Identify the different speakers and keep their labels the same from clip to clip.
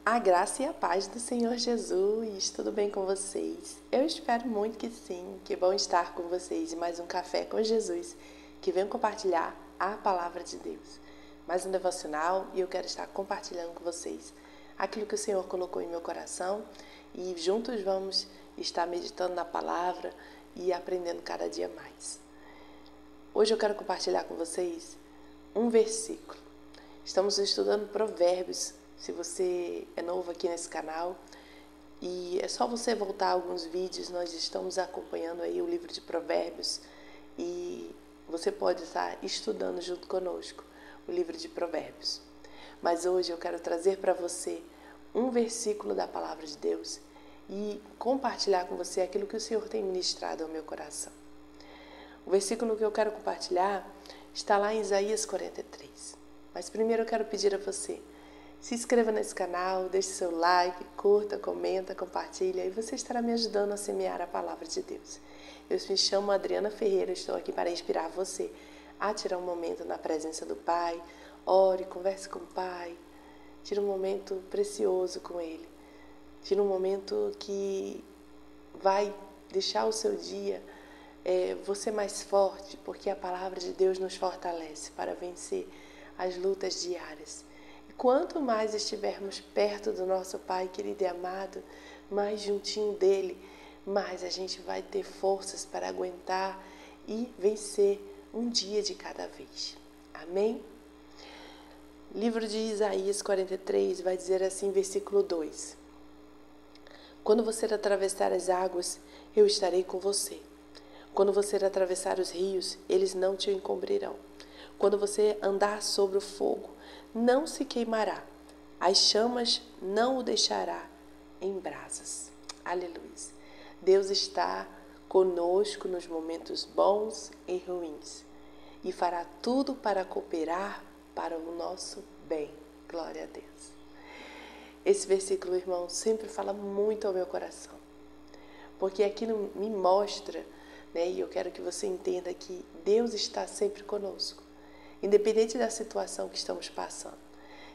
Speaker 1: A graça e a paz do Senhor Jesus, tudo bem com vocês? Eu espero muito que sim, que bom estar com vocês em mais um Café com Jesus, que vem compartilhar a Palavra de Deus. Mais um devocional e eu quero estar compartilhando com vocês aquilo que o Senhor colocou em meu coração e juntos vamos estar meditando na Palavra e aprendendo cada dia mais. Hoje eu quero compartilhar com vocês um versículo. Estamos estudando Provérbios. Se você é novo aqui nesse canal, e é só você voltar a alguns vídeos, nós estamos acompanhando aí o livro de Provérbios e você pode estar estudando junto conosco o livro de Provérbios. Mas hoje eu quero trazer para você um versículo da Palavra de Deus e compartilhar com você aquilo que o Senhor tem ministrado ao meu coração. O versículo que eu quero compartilhar está lá em Isaías 43. Mas primeiro eu quero pedir a você, se inscreva nesse canal, deixe seu like, curta, comenta, compartilha e você estará me ajudando a semear a Palavra de Deus. Eu me chamo Adriana Ferreira, estou aqui para inspirar você a tirar um momento na presença do Pai, ore, converse com o Pai, tire um momento precioso com Ele, tire um momento que vai deixar o seu dia você mais forte, porque a Palavra de Deus nos fortalece para vencer as lutas diárias. Quanto mais estivermos perto do nosso Pai querido e amado, mais juntinho dele, mais a gente vai ter forças para aguentar e vencer um dia de cada vez. Amém? Livro de Isaías 43 vai dizer assim, versículo 2. Quando você atravessar as águas, eu estarei com você. Quando você atravessar os rios, eles não te encobrirão. Quando você andar sobre o fogo, não se queimará, as chamas não o deixará em brasas. Aleluia. Deus está conosco nos momentos bons e ruins e fará tudo para cooperar para o nosso bem. Glória a Deus. Esse versículo, irmão, sempre fala muito ao meu coração, porque aquilo me mostra, e eu quero que você entenda que Deus está sempre conosco. Independente da situação que estamos passando,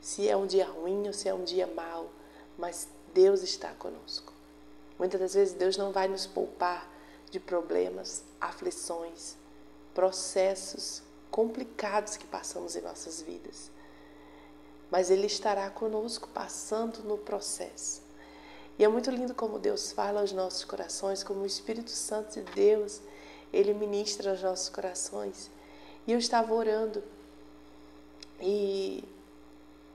Speaker 1: se é um dia ruim ou se é um dia mau, mas Deus está conosco. Muitas das vezes Deus não vai nos poupar de problemas, aflições, processos complicados que passamos em nossas vidas, mas Ele estará conosco passando no processo. E é muito lindo como Deus fala aos nossos corações, como o Espírito Santo de Deus, Ele ministra aos nossos corações. E eu estava orando e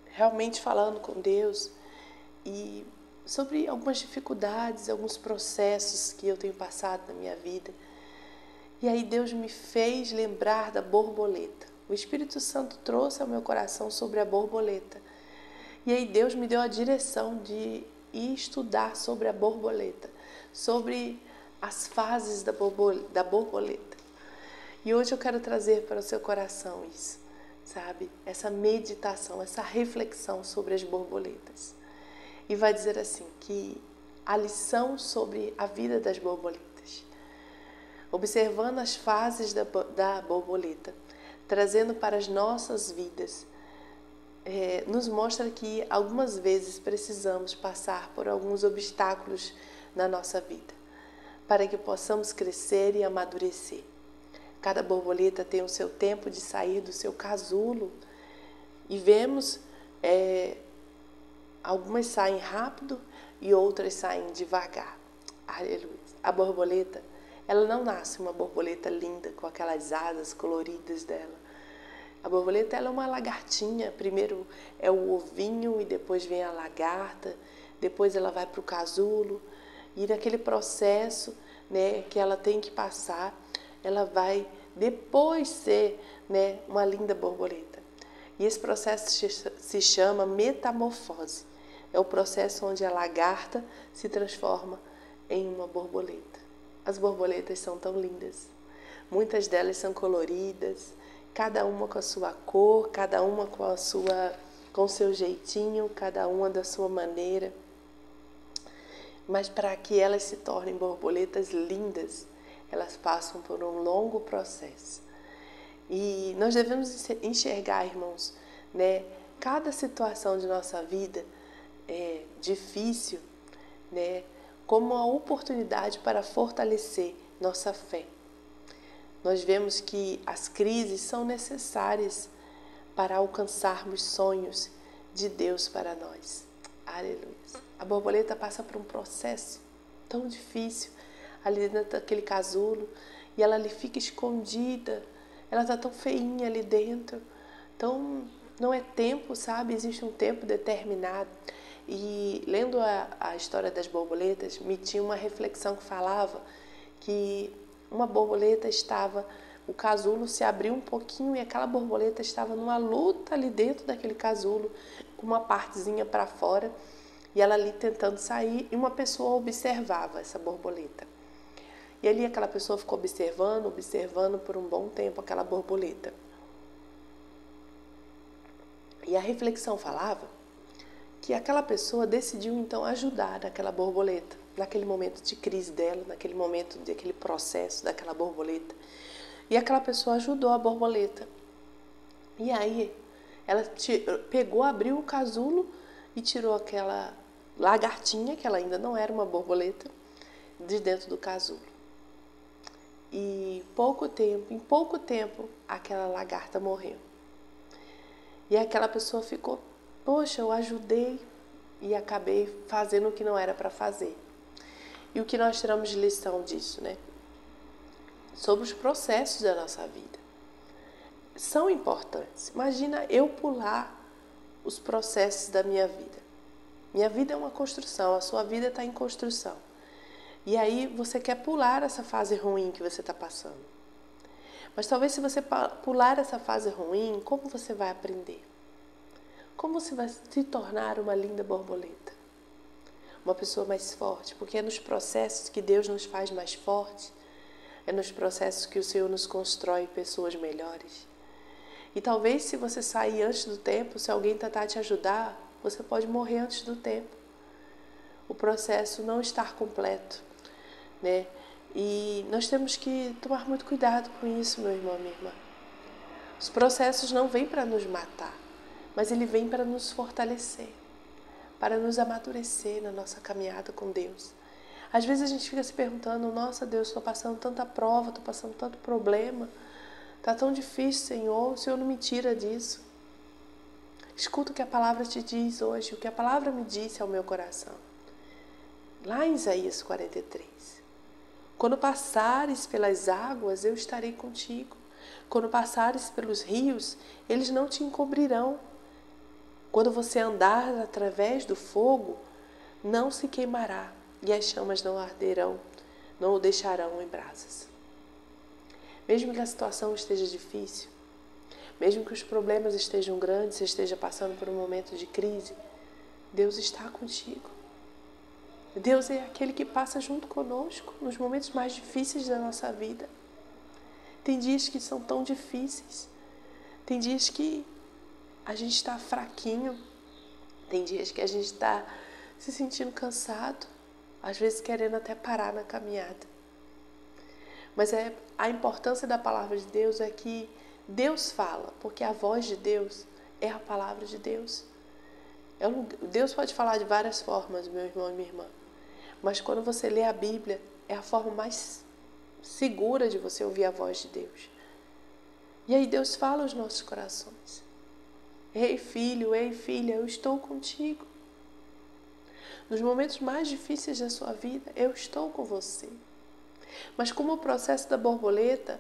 Speaker 1: realmente falando com Deus e sobre algumas dificuldades, alguns processos que eu tenho passado na minha vida. E aí Deus me fez lembrar da borboleta. O Espírito Santo trouxe ao meu coração sobre a borboleta. E aí Deus me deu a direção de ir estudar sobre a borboleta, sobre as fases da borboleta. E hoje eu quero trazer para o seu coração isso, sabe? Essa meditação, essa reflexão sobre as borboletas. E vai dizer assim, que a lição sobre a vida das borboletas. Observando as fases da borboleta, trazendo para as nossas vidas, nos mostra que algumas vezes precisamos passar por alguns obstáculos na nossa vida, para que possamos crescer e amadurecer. Cada borboleta tem o seu tempo de sair do seu casulo e vemos algumas saem rápido e outras saem devagar. Aleluia. A borboleta, ela não nasce uma borboleta linda com aquelas asas coloridas dela. A borboleta, ela é uma lagartinha. Primeiro é o ovinho e depois vem a lagarta, depois ela vai para o casulo e naquele processo, que ela tem que passar, ela vai depois ser, uma linda borboleta. E esse processo se chama metamorfose. É o processo onde a lagarta se transforma em uma borboleta. As borboletas são tão lindas. Muitas delas são coloridas, cada uma com a sua cor, cada uma com o seu jeitinho, cada uma da sua maneira. Mas para que elas se tornem borboletas lindas, elas passam por um longo processo. E nós devemos enxergar, irmãos, cada situação de nossa vida difícil, né, como uma oportunidade para fortalecer nossa fé. Nós vemos que as crises são necessárias para alcançarmos sonhos de Deus para nós. Aleluia. A borboleta passa por um processo tão difícil ali dentro daquele casulo e ela ali fica escondida. Ela está tão feinha ali dentro. Então, não é tempo, sabe? Existe um tempo determinado. E lendo a história das borboletas, me tinha uma reflexão que falava que uma borboleta estava, o casulo se abriu um pouquinho e aquela borboleta estava numa luta ali dentro daquele casulo, com uma partezinha para fora, e ela ali tentando sair, e uma pessoa observava essa borboleta. E ali aquela pessoa ficou observando por um bom tempo aquela borboleta. E a reflexão falava que aquela pessoa decidiu então ajudar aquela borboleta, naquele momento de crise dela, naquele momento daquele processo daquela borboleta. E aquela pessoa ajudou a borboleta. E aí ela pegou, abriu o casulo e tirou aquela lagartinha, que ela ainda não era uma borboleta, de dentro do casulo. E em pouco tempo, aquela lagarta morreu. E aquela pessoa ficou, poxa, eu ajudei e acabei fazendo o que não era para fazer. E o que nós tiramos de lição disso, né? Sobre os processos da nossa vida. São importantes. Imagina eu pular os processos da minha vida. Minha vida é uma construção, a sua vida está em construção. E aí você quer pular essa fase ruim que você está passando. Mas talvez se você pular essa fase ruim, como você vai aprender? Como você vai se tornar uma linda borboleta? Uma pessoa mais forte, porque é nos processos que Deus nos faz mais fortes, é nos processos que o Senhor nos constrói pessoas melhores. E talvez se você sair antes do tempo, se alguém tentar te ajudar, você pode morrer antes do tempo. O processo não estar completo, né? E nós temos que tomar muito cuidado com isso, meu irmão, minha irmã. Os processos não vêm para nos matar, mas ele vem para nos fortalecer, para nos amadurecer na nossa caminhada com Deus. Às vezes a gente fica se perguntando, nossa Deus, estou passando tanta prova, estou passando tanto problema, está tão difícil, Senhor, o Senhor não me tira disso. Escuta o que a palavra te diz hoje, o que a palavra me disse ao meu coração. Lá em Isaías 43. Quando passares pelas águas, eu estarei contigo. Quando passares pelos rios, eles não te encobrirão. Quando você andar através do fogo, não se queimará, e as chamas não arderão, não o deixarão em brasas. Mesmo que a situação esteja difícil, mesmo que os problemas estejam grandes, você esteja passando por um momento de crise, Deus está contigo. Deus é aquele que passa junto conosco nos momentos mais difíceis da nossa vida. Tem dias que são tão difíceis, tem dias que a gente está fraquinho, tem dias que a gente está se sentindo cansado, às vezes querendo até parar na caminhada. Mas a importância da palavra de Deus é que Deus fala, porque a voz de Deus é a palavra de Deus. Deus pode falar de várias formas, meu irmão e minha irmã, mas quando você lê a Bíblia, é a forma mais segura de você ouvir a voz de Deus. E aí Deus fala aos nossos corações. Ei filho, ei filha, eu estou contigo. Nos momentos mais difíceis da sua vida, eu estou com você. Mas como o processo da borboleta,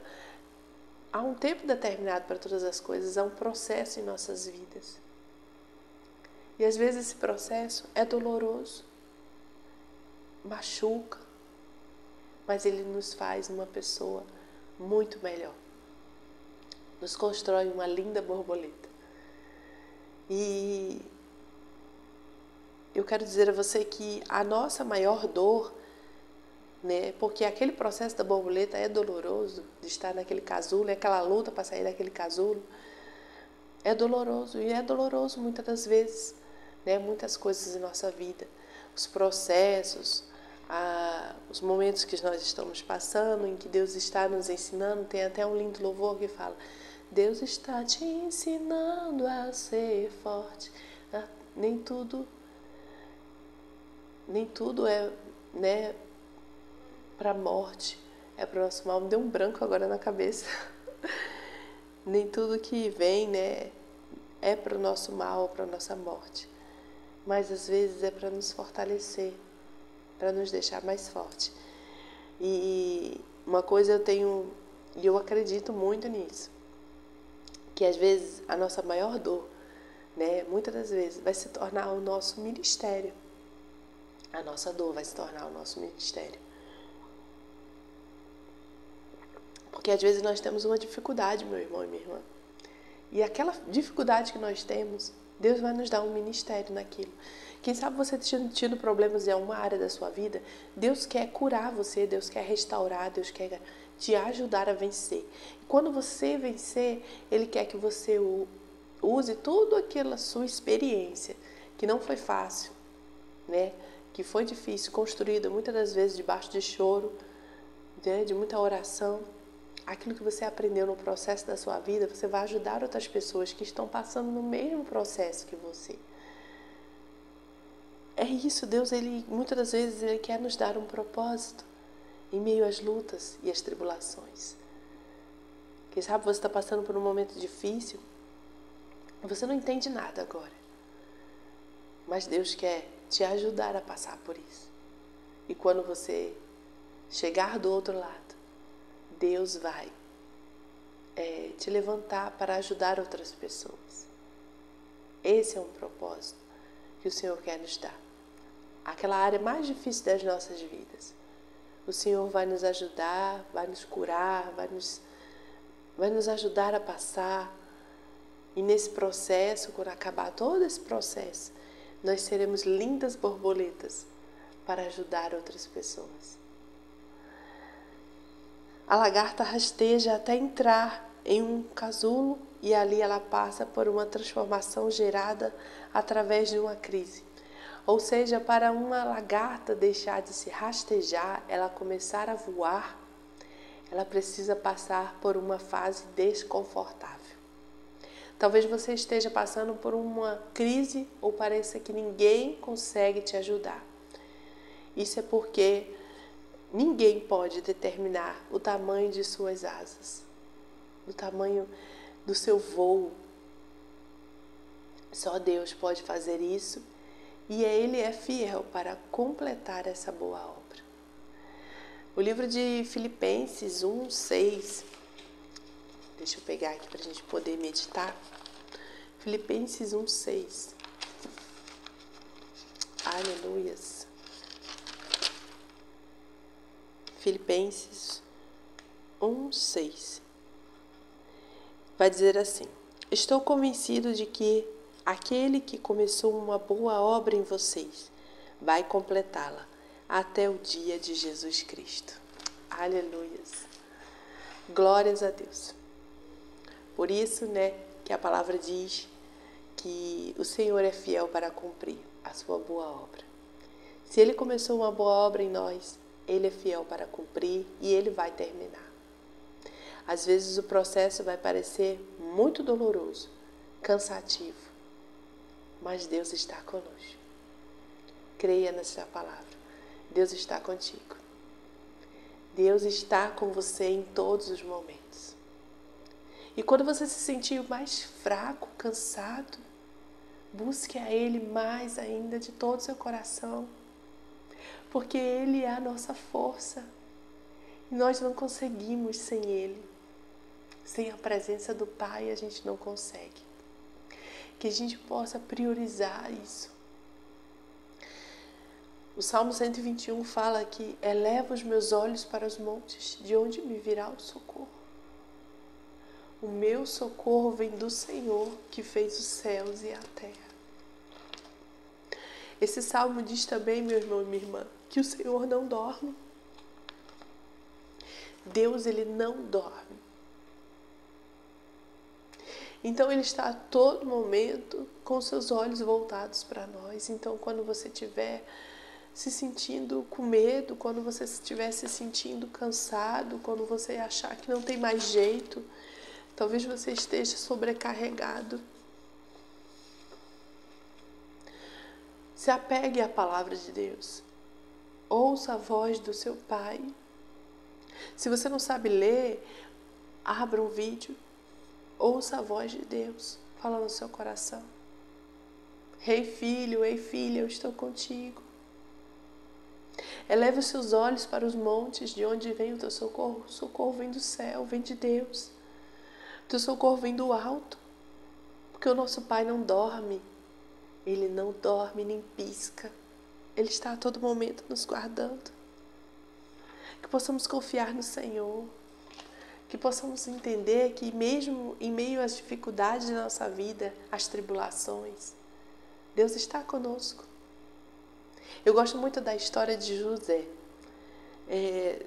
Speaker 1: há um tempo determinado para todas as coisas, há um processo em nossas vidas. E às vezes esse processo é doloroso, machuca, mas ele nos faz uma pessoa muito melhor. Nos constrói uma linda borboleta. E eu quero dizer a você que a nossa maior dor, né, porque aquele processo da borboleta é doloroso, de estar naquele casulo, é aquela luta para sair daquele casulo, é doloroso, e é doloroso muitas das vezes, né, muitas coisas em nossa vida, os processos, os momentos que nós estamos passando, em que Deus está nos ensinando. Tem até um lindo louvor que fala: Deus está te ensinando a ser forte, nem tudo nem tudo é, né, para a morte, é para o nosso mal. Me deu um branco agora na cabeça. Nem tudo que vem, né, é para o nosso mal, para a nossa morte. Mas às vezes é para nos fortalecer, para nos deixar mais forte. E uma coisa eu tenho, e eu acredito muito nisso, que às vezes a nossa maior dor, né, muitas das vezes vai se tornar o nosso ministério. A nossa dor vai se tornar o nosso ministério. Porque às vezes nós temos uma dificuldade, meu irmão e minha irmã. E aquela dificuldade que nós temos, Deus vai nos dar um ministério naquilo. Quem sabe você tido problemas em alguma área da sua vida, Deus quer curar você, Deus quer restaurar, Deus quer te ajudar a vencer. E quando você vencer, Ele quer que você use toda aquela sua experiência, que não foi fácil, né? Que foi difícil, construída muitas das vezes debaixo de choro, né? De muita oração. Aquilo que você aprendeu no processo da sua vida, você vai ajudar outras pessoas que estão passando no mesmo processo que você. É isso, Deus, Ele muitas das vezes Ele quer nos dar um propósito em meio às lutas e às tribulações. Quem sabe você está passando por um momento difícil, você não entende nada agora, mas Deus quer te ajudar a passar por isso. E quando você chegar do outro lado, Deus vai te levantar para ajudar outras pessoas. Esse é um propósito que o Senhor quer nos dar. Aquela área mais difícil das nossas vidas. O Senhor vai nos ajudar, vai nos curar, vai nos ajudar a passar. E nesse processo, quando acabar todo esse processo, nós seremos lindas borboletas para ajudar outras pessoas. A lagarta rasteja até entrar em um casulo e ali ela passa por uma transformação gerada através de uma crise. Ou seja, para uma lagarta deixar de se rastejar, ela começar a voar, ela precisa passar por uma fase desconfortável. Talvez você esteja passando por uma crise ou pareça que ninguém consegue te ajudar. Isso é porque ninguém pode determinar o tamanho de suas asas, o tamanho do seu voo. Só Deus pode fazer isso e Ele é fiel para completar essa boa obra. O livro de Filipenses 1:6, deixa eu pegar aqui para a gente poder meditar. Filipenses 1:6. Aleluias. Filipenses 1:6 vai dizer assim: estou convencido de que aquele que começou uma boa obra em vocês vai completá-la até o dia de Jesus Cristo. Aleluias. Glórias a Deus. Por isso, né, que a palavra diz que o Senhor é fiel para cumprir a sua boa obra. Se Ele começou uma boa obra em nós, Ele é fiel para cumprir e Ele vai terminar. Às vezes o processo vai parecer muito doloroso, cansativo, mas Deus está conosco. Creia nessa palavra. Deus está contigo. Deus está com você em todos os momentos. E quando você se sentir mais fraco, cansado, busque a Ele mais ainda de todo o seu coração, porque Ele é a nossa força e nós não conseguimos sem Ele. Sem a presença do Pai a gente não consegue. Que a gente possa priorizar isso. O Salmo 121 fala que eleva os meus olhos para os montes, de onde me virá o socorro. O meu socorro vem do Senhor, que fez os céus e a terra. Esse salmo diz também, meu irmão e minha irmã, que o Senhor não dorme. Deus, Ele não dorme. Então Ele está a todo momento com seus olhos voltados para nós. Então quando você estiver se sentindo com medo, quando você estiver se sentindo cansado, quando você achar que não tem mais jeito, talvez você esteja sobrecarregado. Se apegue à palavra de Deus. Ouça a voz do seu pai. Se você não sabe ler, abra um vídeo. Ouça a voz de Deus falando no seu coração. Ei filho, ei filha, eu estou contigo. Eleve os seus olhos para os montes, de onde vem o teu socorro. O socorro vem do céu, vem de Deus. O teu socorro vem do alto. Porque o nosso Pai não dorme. Ele não dorme nem pisca. Ele está a todo momento nos guardando. Que possamos confiar no Senhor. Que possamos entender que mesmo em meio às dificuldades da nossa vida, às tribulações, Deus está conosco. Eu gosto muito da história de José.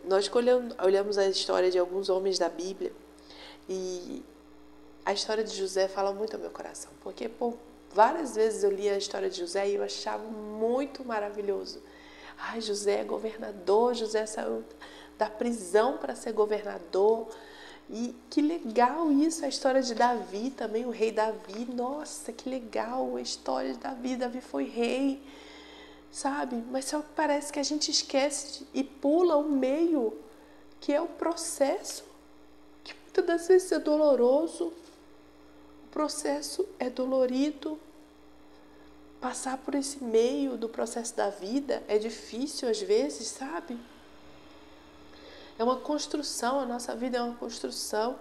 Speaker 1: Nós olhamos a história de alguns homens da Bíblia e a história de José fala muito ao meu coração, porque várias vezes eu li a história de José e eu achava muito maravilhoso. Ai, José é governador, José saiu da prisão para ser governador. E que legal isso, a história de Davi também, o rei Davi. Nossa, que legal a história de Davi. Davi foi rei, sabe? Mas só parece que a gente esquece e pula o meio, que é o processo, que muitas das vezes é doloroso. O processo é dolorido. Passar por esse meio do processo da vida é difícil às vezes, sabe? É uma construção, a nossa vida é uma construção,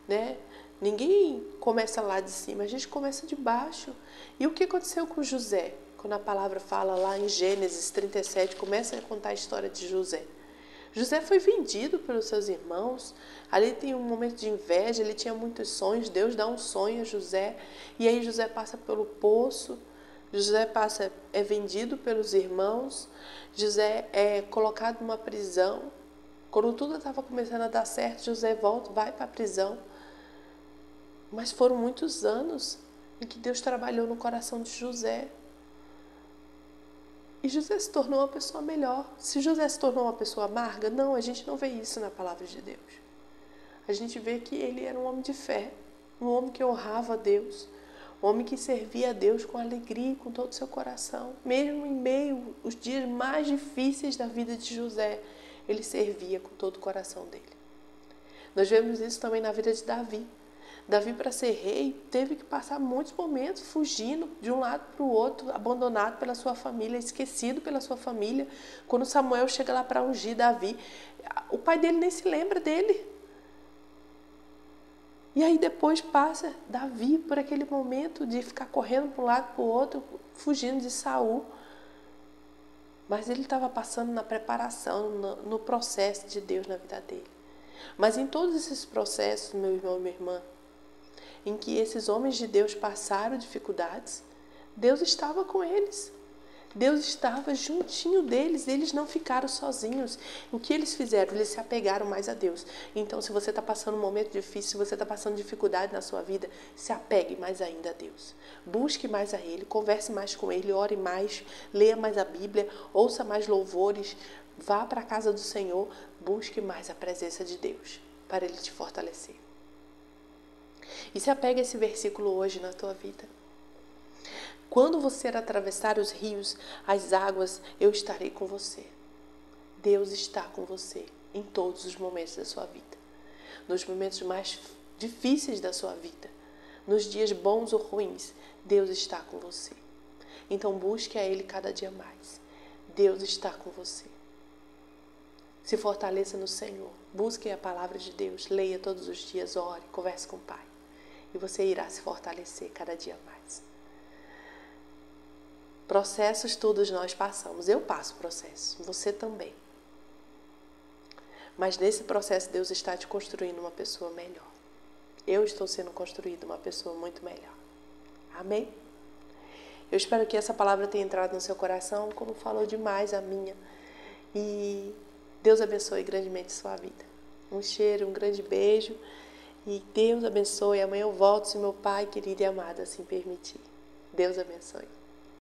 Speaker 1: né? Ninguém começa lá de cima, a gente começa de baixo. E o que aconteceu com José? Quando a palavra fala lá em Gênesis 37, começa a contar a história de José. José foi vendido pelos seus irmãos, ali tem um momento de inveja, ele tinha muitos sonhos, Deus dá um sonho a José, e aí José passa pelo poço, José é vendido pelos irmãos, José é colocado numa prisão. Quando tudo estava começando a dar certo, José vai para a prisão. Mas foram muitos anos em que Deus trabalhou no coração de José. E José se tornou uma pessoa melhor. Se José se tornou uma pessoa amarga, não, a gente não vê isso na palavra de Deus. A gente vê que ele era um homem de fé, um homem que honrava a Deus, um homem que servia a Deus com alegria e com todo o seu coração. Mesmo em meio aos dias mais difíceis da vida de José, ele servia com todo o coração dele. Nós vemos isso também na vida de Davi. Davi, para ser rei, teve que passar muitos momentos fugindo de um lado para o outro, abandonado pela sua família, esquecido pela sua família. Quando Samuel chega lá para ungir Davi, o pai dele nem se lembra dele. E aí depois passa Davi por aquele momento de ficar correndo para um lado para o outro, fugindo de Saul. Mas ele estava passando na preparação, no processo de Deus na vida dele. Mas em todos esses processos, meu irmão e minha irmã, em que esses homens de Deus passaram dificuldades, Deus estava com eles. Deus estava juntinho deles, eles não ficaram sozinhos. O que eles fizeram? Eles se apegaram mais a Deus. Então, se você está passando um momento difícil, se você está passando dificuldade na sua vida, se apegue mais ainda a Deus. Busque mais a Ele, converse mais com Ele, ore mais, leia mais a Bíblia, ouça mais louvores, vá para a casa do Senhor, busque mais a presença de Deus, para Ele te fortalecer. E se apegue a esse versículo hoje na tua vida. Quando você atravessar os rios, as águas, eu estarei com você. Deus está com você em todos os momentos da sua vida. Nos momentos mais difíceis da sua vida, nos dias bons ou ruins, Deus está com você. Então busque a Ele cada dia mais. Deus está com você. Se fortaleça no Senhor. Busque a palavra de Deus. Leia todos os dias, ore, converse com o Pai. E você irá se fortalecer cada dia mais. Processos todos nós passamos. Eu passo processo, você também. Mas nesse processo Deus está te construindo uma pessoa melhor. Eu estou sendo construída uma pessoa muito melhor. Amém? Eu espero que essa palavra tenha entrado no seu coração, como falou demais a minha. E Deus abençoe grandemente a sua vida. Um cheiro, um grande beijo. E Deus abençoe. Amanhã eu volto, se meu Pai querido e amado assim permitir. Deus abençoe.